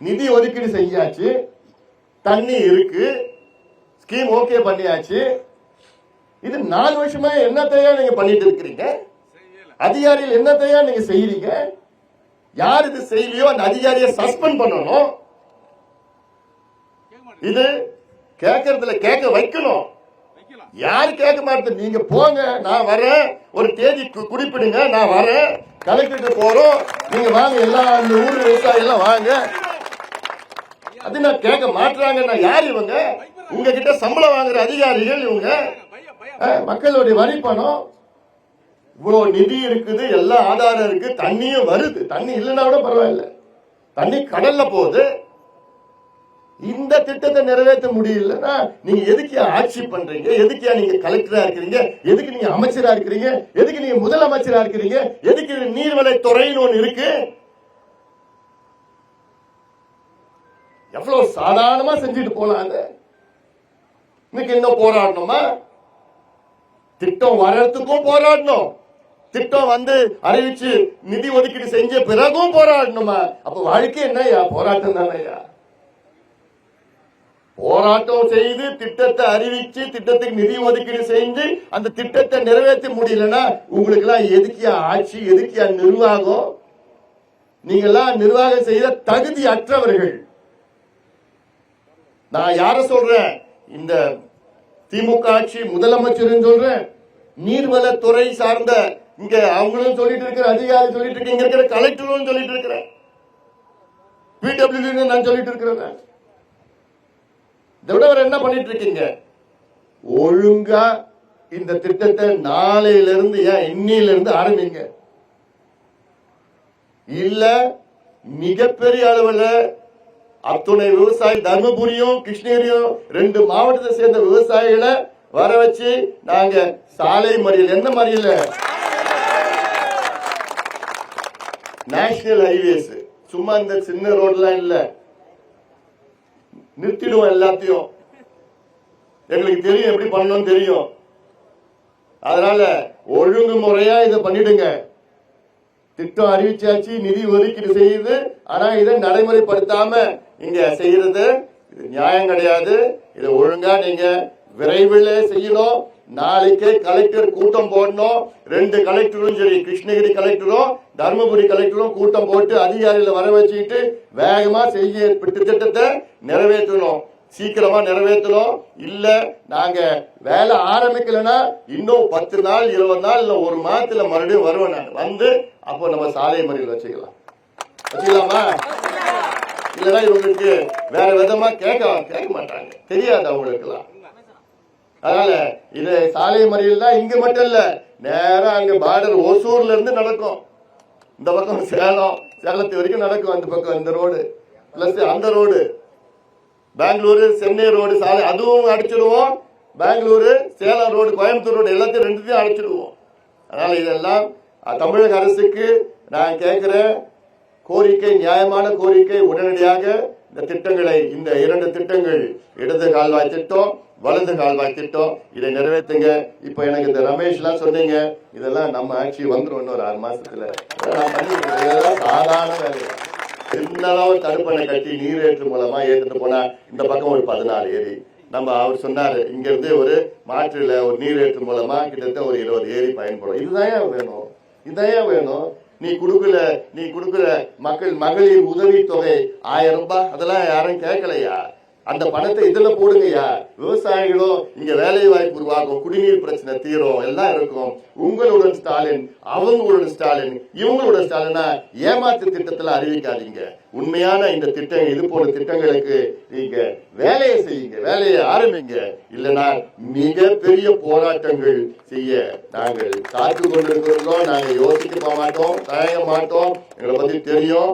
நிதி ஒதுக்கீடு செஞ்சாச்சு, தண்ணி இருக்கு, ஸ்கீம் ஓகே பண்ணியாச்சு. இது 4 வருஷமா என்னத்தையா நீங்க பண்ணிட்டு இருக்கிறீங்க? அதிகாரிகள் என்னத்தையா நீங்க செய்யறீங்க? யார் இது செய்யலையோ அந்த அதிகாரியை சஸ்பெண்ட் பண்ணணும். இது கேட்கறதுல கேட்க வைக்கணும். யாரு கேட்க மாட்டேன், நீங்க போங்க, நான் வரேன், ஒரு தேதி குறிப்பிடுங்க, நான் வரேன், கலெக்டர் போறோம், நீங்க வாங்க, எல்லாம் அந்த ஊர் விவசாயி எல்லாம் வாங்க. அது நான் கேட்க மாட்டாங்கன்னா யார் இவங்க? உங்ககிட்ட சம்பளம் வாங்குற அதிகாரிகள் இவங்க. மக்களுடைய வரி பணம், இவ்வளவு நிதி இருக்குது, எல்லா ஆதாரம் இருக்கு, தண்ணியும் வருது. தண்ணி இல்லைன்னா கூட பரவாயில்ல, தண்ணி கடல்ல போகுது. இந்த திட்டத்தை நிறைவேற்ற முடியலன்னா நீங்க எதுக்கு ஆட்சி பண்றீங்க? எதுக்கு நீங்க கலெக்டரா இருக்கிறீங்க? எதுக்கு நீங்க அமைச்சரா இருக்கிறீங்க? எதுக்கு நீங்க முதலமைச்சரா இருக்கிறீங்க? எதுக்கு நீர்வள துறைன்னு ஒண்ணு இருக்கு? எவ்வளவு சாதாரணமா செஞ்சுட்டு போனாங்க. இன்னைக்கு என்ன போராடணுமா? திட்டம் வர்றதுக்கும் போராடணும், திட்டம் வந்து அறிவிச்சு நிதி ஒதுக்கீடு செஞ்ச பிறகும் போராடணுமா? அப்ப வாழ்க்கை என்னையா? போராட்டம் தானையா? போராட்டம் செய்து திட்டத்தை அறிவிச்சு திட்டத்துக்கு நிதி ஒதுக்கீடு செஞ்சு அந்த திட்டத்தை நிறைவேற்ற முடியலன்னா உங்களுக்கு எல்லாம் எதுக்கியா ஆட்சி? எதுக்கியா நிர்வாகம்? நீங்க எல்லாம் நிர்வாகம் செய்த தகுதி அற்றவர்கள். நான் யார சொல்றேன்? இந்த திமுக ஆட்சி முதலமைச்சர் சொல்றேன், நீர்வளத்துறை சார்ந்த இங்க அவங்களும் சொல்லிட்டு இருக்கிற அதிகாரி சொல்லிட்டு இருக்க, இங்க இருக்கிற கலெக்டரும் சொல்லிட்டு இருக்கிறேன், பிடபிள்யூ நான் சொல்லிட்டு இருக்கிறேன். இதை விட என்ன பண்ணிட்டு இருக்கீங்க? ஒழுங்கா இந்த திட்டத்தை நாளையிலிருந்து, ஏன் இன்னிலிருந்து ஆரம்பிங்க. இல்ல மிகப்பெரிய அளவில் அத்துணை விவசாயி தர்மபுரியும் கிருஷ்ணகிரியும் 2 மாவட்டத்தை சேர்ந்த விவசாயிகளை வர வச்சு நாங்க சாலை மறியல், எந்த மறியல? நேஷனல் ஹைவேஸ், சும்மா இந்த சின்ன ரோட்லாம் இல்ல, நிறுத்திடுவோம் எல்லாத்தையும். எங்களுக்கு தெரியும் எப்படி பண்ணணும் தெரியும். அதனால ஒழுங்குமுறையா இதை பண்ணிடுங்க. திட்டம் அறிவிச்சாச்சு, நிதி ஒதுக்கீடு செய்யுது, ஆனா இதை நடைமுறைப்படுத்தாம இங்க செய்யறது நியாயம் கிடையாது. இதை ஒழுங்கா நீங்க விரைவில் செய்யணும். நாளைக்கே கலெக்டர் கூட்டம் போடணும். 2 கலெக்டரும் சரி, கிருஷ்ணகிரி கலெக்டரும் தர்மபுரி கலெக்டரும் கூட்டம் போட்டு அதிகாரிகளை வர வச்சுக்கிட்டு வேகமா செய்ய திட்டத்தை நிறைவேற்றணும். சீக்கிரமா நிறைவேற்றணும். இல்ல நாங்க வேலை ஆரம்பிக்கலன்னா இன்னும் 10 நாள் 20 நாள் இல்ல 1 மாதத்துல மறுபடியும் வருவேன். நான் வந்து அப்போ நம்ம சாலை மறியல் வச்சுக்கலாமா? இல்லன்னா இவங்களுக்கு வேற விதமா கேட்க மாட்டாங்க, தெரியாது அவங்களுக்கு எல்லாம். அதனால இது சாலை மறியல் தான் இங்க மட்டும் இல்ல, நேரம் அங்க பார்டர் ஓசூர்ல இருந்து நடக்கும், இந்த பக்கம் சேலத்து வரைக்கும் நடக்கும். அந்த பக்கம் இந்த ரோடு பிளஸ் அந்த ரோடு, பெங்களூரு சென்னை ரோடு சாலை அதுவும் அடிச்சிடுவோம். பெங்களூரு சேலம் ரோடு, கோயம்புத்தூர் ரோடு எல்லாத்தையும் 2த்தையும் அடிச்சிடுவோம். அதனால இதெல்லாம் தமிழக அரசுக்கு நான் கேட்கிற கோரிக்கை, நியாயமான கோரிக்கை. உடனடியாக இந்த திட்டங்களை, இந்த 2 திட்டங்கள், இடது கால்வாய் திட்டம், வலது கால்வாய் திட்டம், இதை நிறைவேற்றுங்க. இப்ப எனக்கு இந்த ரமேஷ் எல்லாம் சொன்னீங்க, இதெல்லாம் நம்ம ஆட்சி வந்துடும் இன்னொரு 6 மாசத்துல. சாதாரண வேலை. சின்னளவு தடுப்பணை கட்டி நீரேற்று மூலமா ஏற்றிட்டு போனா இந்த பக்கம் ஒரு 14 ஏரி. நம்ம அவர் சொன்னாரு, இங்க இருந்து ஒரு மாற்றுல ஒரு நீரேற்று மூலமா கிட்டத்தட்ட ஒரு 20 ஏரி பயன்படும். இதுதான் வேணும், இதான் வேணும். நீ கொடுக்குற மகளிர் உதவி தொகை 1000 ரூபாய், அதெல்லாம் யாரும் கேட்கலையா? அந்த பணத்தை இதுல போடுங்கய்யா. விவசாயிகளும் இங்க வேலை வாய்ப்பு உருவாகும், குடிநீர் பிரச்சனை தீரும், எல்லாம் இருக்கும். உங்களுடன் ஸ்டாலின், அவங்களுடன் ஸ்டாலின், இவங்களுடன் ஸ்டாலினா ஏமாற்று திட்டத்துல அறிவிக்காதீங்க. உண்மையான இந்த திட்டம், இது போன்ற திட்டங்களுக்கு நீங்க வேலையை செய்யுங்க, வேலையை ஆரம்பிங்க. இல்லைன்னா மிகப்பெரிய போராட்டங்கள் செய்ய நாங்கள் காத்து கொண்டிருக்கிறோம். நாங்க யோசிக்க மாட்டோம், தயங்க மாட்டோம். எங்களை பத்தி தெரியும்.